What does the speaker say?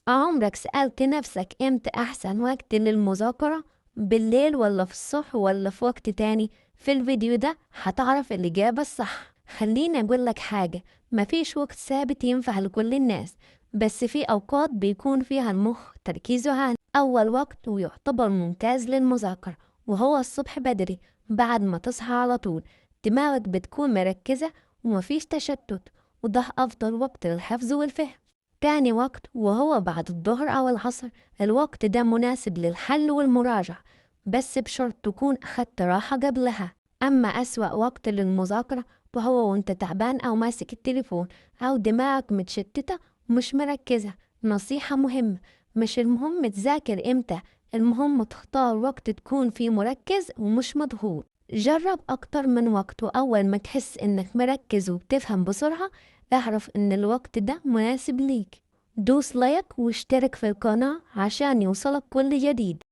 عمرك سألت نفسك إمتى أحسن وقت للمذاكرة؟ بالليل ولا في الصبح ولا في وقت تاني؟ في الفيديو ده هتعرف الإجابة الصح. خليني أقولك حاجة، مفيش وقت ثابت ينفع لكل الناس، بس في أوقات بيكون فيها المخ تركيزه عالي. أول وقت ويعتبر ممتاز للمذاكرة وهو الصبح بدري، بعد ما تصحى على طول دماغك بتكون مركزة ومفيش تشتت، وده أفضل وقت للحفظ والفهم. تاني وقت وهو بعد الظهر أو العصر، الوقت ده مناسب للحل والمراجعة، بس بشرط تكون أخدت راحة قبلها. أما أسوأ وقت للمذاكرة وهو وانت تعبان أو ماسك التليفون أو دماغك متشتتة ومش مركزة. نصيحة مهمة، مش المهم تذاكر إمتى، المهم تختار وقت تكون فيه مركز ومش مضغوط. جرب أكتر من وقت، وأول ما تحس إنك مركز وبتفهم بسرعة اعرف إن الوقت ده مناسب ليك. دوس لايك واشترك في القناة عشان يوصلك كل جديد.